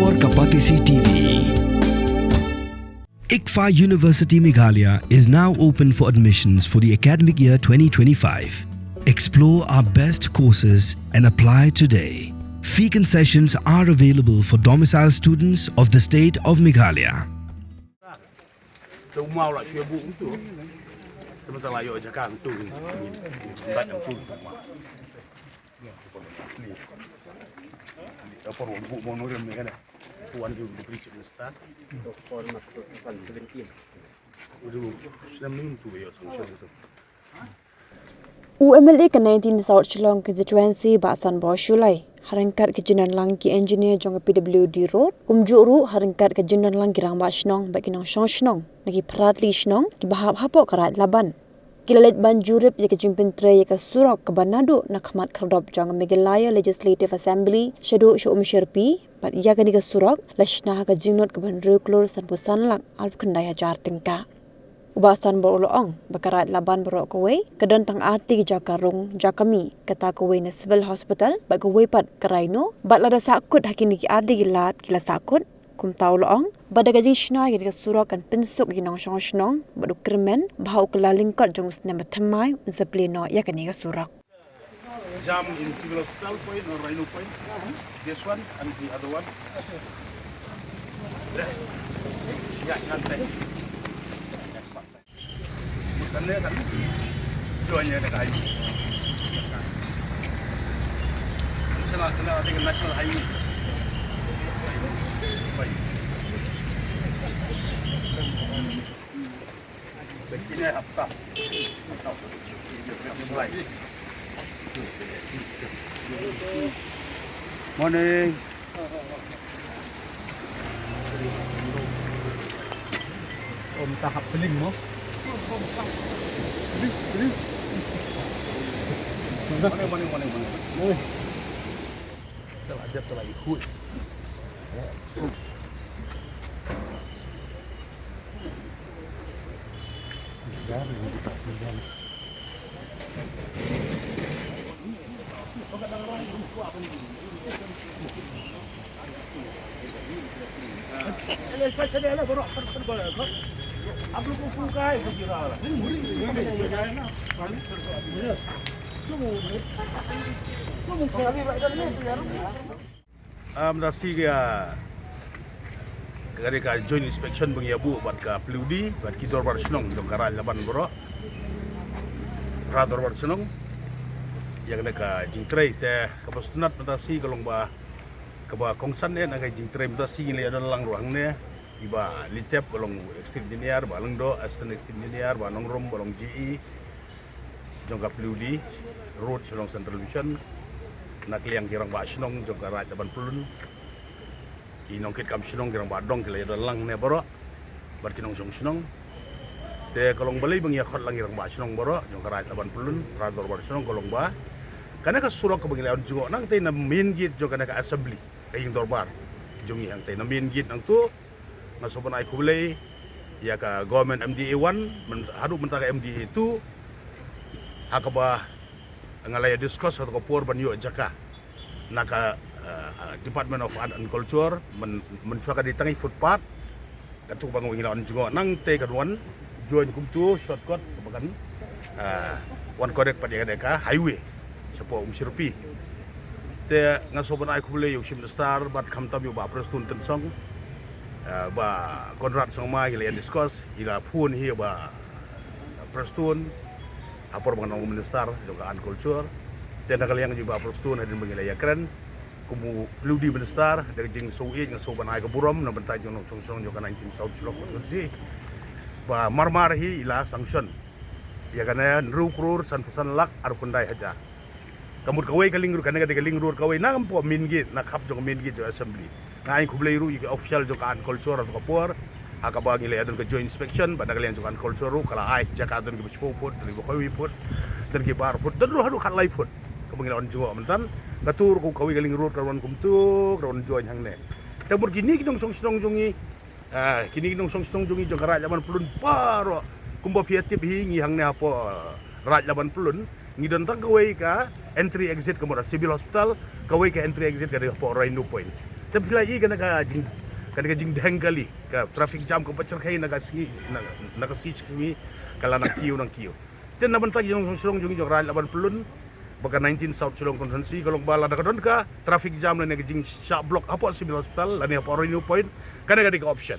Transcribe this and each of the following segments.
और Kapatisi TV. ICFA University Meghalaya is now open for admissions for the academic year 2025. Explore our best courses and apply today. Fee concessions are available for domicile students of the state of Meghalaya. UMLA ke 19 South Shillong constituency Basan Borshulai harangkat ke jenan lang ki engineer jong PWD road kumjuru harangkat ke jenan lang girang ba shnong ba kinong shnong nagi pratli shnong ki bahap hapo karat laban kilalet ban jurip ye ke jimpin tre ye ke surok ke banado na khmat khardop jong Meghalaya Legislative Assembly shadu shum sherpi pat ya ke ni ke surok lashna ke jingnot ke ban reklor san pusan lak alp khandaya jar tingka Ubasan beroloong bakarat laban berok kowe kedon tang arti jakarung jakami kata kowe na civil hospital bak kowe pat karaino bat lada sakut hakini ki ardi gilat kila sakut kum tau loong bada gaji shna ye ka surok kan pinsuk ginong shnong badu krimen bau kelalingkot jong sna mathamai unsapleno ya kani ka surak jam in civil hospital point or rhino point this one and the other one ya santai Karena kan jualnya ada kayu. National dengan national highway. Baik. Begini apa? Mulai. Morning. Om tahap peling mo. Mana. Telah ikut. Mendasi ke joint inspection bagi abu buat ke peludi buat kita dorbar senong dong karan laban bro dorbar senong yang ada ke jingtrai teh kapal sunat mendasi kalong ba keba kongsan ne nagai jingtrai mendasi ini ada lang ruang ne iba litep balong extreme engineer balong do assistant extreme engineer balong rom balong GE dong ka peludi road selong central vision nak liang kirang ba senong dong ka raja ban pulun kinong kit kam senong kirang ba dong kila lang ne bro bar kinong song senong te kalong balai bang ya khot lang kirang ba senong bro dong ka raja ban pulun rador bar senong kalong ba kana ka surok ka bang lawan jugo nang te na main gate jo kana ka assembly kayong dorbar jong yang te na main gate nang tu nasopan ay kubelay ya ka government MDA 1 hadu mentaka MDA 2 hakaba ngalaya discuss atau por banyo jaka naka Department of Art and Culture mensuaka di tangi footpath katuk bangun hilawan juga nang te kadwan join kumtu shortcut bakan one correct pada deka highway sepo umsirpi te ngasopan ay kubelay yung simstar bat kamtam yung ba prestun tensong ba Konrad sama hila yang discuss hila pun hia ba prestun apor mengenang minister juga an culture dan nakal yang juga prestun hadin mengila ya keren kumu peludi minister dari jing soe ng soban ay kaburom na bantay jong song juga 19 South Shillong konstitusi ba marmar hi ila sanction ya kana rukrur san pusan lak arpundai haja kamut kawai kalingrur kana kada kalingrur kawai na kampo mingit na kap jong mingit jo assembly ngai kublay ru ika official jo kan culture atau kapor akabang ile adon ke joint inspection pada kalian jo kan culture ru kala ai jaka adon ke bespopot dari kowi put dan ke bar put dan ru hadu kan lai put kemungkinan on jo mentan gatur ku kawi galing ru kawan kumtu kawan join hang ne tabur gini kidong song song jongi kini kidong song song jongi jo kara jaman pulun paro kumba piatip hingi hang ne apo raj laban pulun ngidon tang kawai ka entry exit ke civil hospital kawai ka entry exit ka po Rhino point tapi lagi kan jing deng kali ka traffic jam ko pacar kai naga si kami kala nang kiu ten na bantag yung sulong jung jog ral laban pelun baka 19 South Sulong Konsensi kalong bala da kadon ka traffic jam na jing sha block apo civil hospital lani apo renew point kana ka option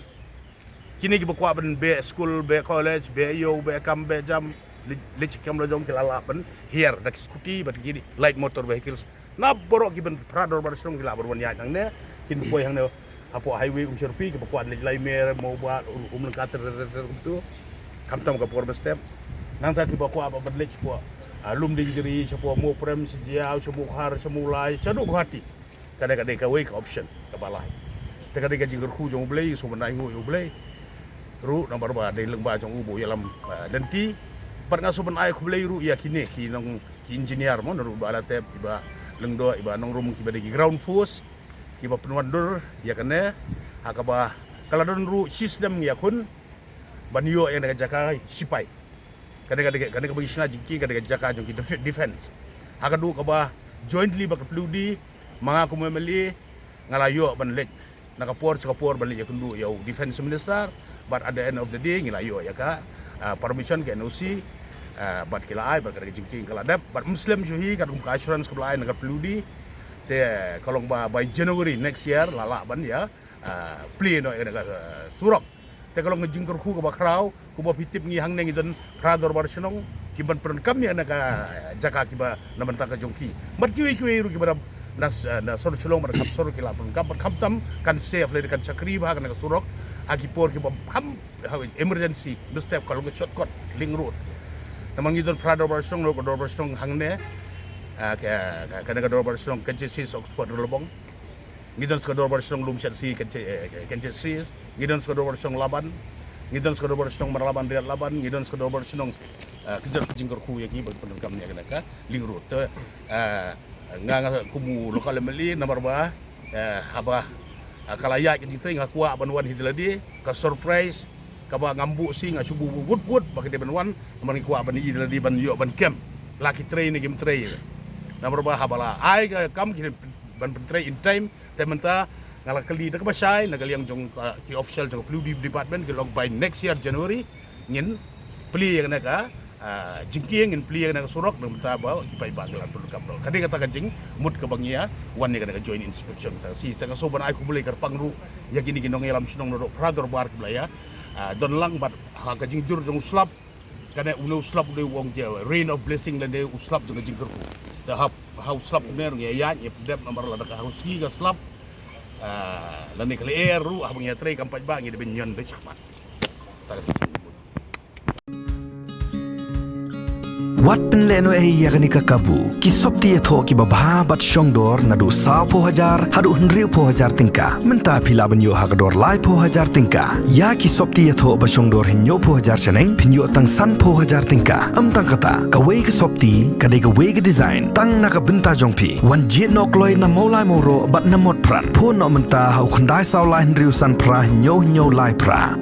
kini gibo kwa ban be school be college be yo be kam be jam lecik kam lo jong kilala ban here da scooty bat gini light motor vehicles na borok giben prador bar sulong gila barwan ya nang ne kin boy hang ne apo highway serpi ke pakuan lej laimer mau buat lengkater itu kamtam ke por step nang tadi bakwa apa badlej po alum ding diri sepo mo prem sejiau semu har semulai cadu hati kadang-kadang ka wake option ke balai kadang-kadang jing ku jong blei so menai ngu yo blei ru nomor ba dei leng ba jong ubo yalam denti par ngaso ben ai ku blei ru ya kini ki nong ki engineer mo ru bala tep iba lengdo iba nong rum ki badegi ground force kiba penuandur ya kena akaba kalau don ru sistem ya kun banyo yang daga jaka sipai kadang bagi sina jiki kadang jaka jong defense akadu kaba jointly bak pludi mga kumemeli ngalayo banlek nakapor banlek ya kundu ya defense minister but at the end of the day ngalayo ya ka permission ke NOC but kila ai bak kadang jiki kala dap but muslim juhi kadung ka assurance kala ai naga pludi kalau by January next year lala ban ya play no surok te kalau ngejing ku ke bakrau ku ba pitip ngi hang neng dan prador barsenong kiban peron kam ya naka jaka kiba namanta ka jongki mat kiwi ru kiba na sor sulong bar kap sor kila peron kam tam kan safe le kan sakri ba kan surok agipor kiba ham emergency do step kalau nge shortcut link road namang idon prador barsenong no dor barsenong hang ne kadang-kadang bersenang kencet si Oxford Lubong, ngidon sekadar bersenang lumsat si kencet si, ngidon sekadar bersenang laban, ngidon sekadar bersenang merlaban riat laban, ngidon sekadar bersenang kejar jingkar ku yaki penerkamnya kenaka lingrut, nganga kumu lokal meli nomor bah, apa kalayak kita ngaku abanwan hidladi, ke surprise, kaba ngambu si ngasubu wood pakai dia banwan, nomor ngaku aban hidladi ban yo ban camp, laki train ni game train. Nomor bah habala ai kam kirim ban tray in time tementa ngala kali dak basai nagal yang jong ki official jong blue department ke log by next year January ngin pli yang naka jingki ngin pli yang naka surok tementa ba ki pai banglan perlu kam kadi kata kanjing mut ke bangia wan ni naka join inspection ta si tanga soban ai ku boleh ker pangru ya gini ginong elam sinong no prador bar blaya don lang bat ha kajing jur jong slap kana uno slap de wong jawa rain of blessing lande uslap jong jingker ku the how slap ner ya dep nomor la ka hauski ga slap lande kale eru abang ya tray kampaj ba ngi de benyon de chakmat Wat penleno yakni kakabu ki sopti etho ki babha bat shongdor nadu sa po hajar hadu hnriu po hajar tingka menta phila banyo hagador lai po hajar tingka ya ki sopti etho ba shongdor hinyo po hajar chaneng phinyo tang san po hajar tingka tang kata ka wei ki sopti ka de ka wei ki design tang na ka binta jongpi wan jit nok loi na molai moro bat na mot pran po no menta hau khandai saw lai hnriu san pra hinyo lai pra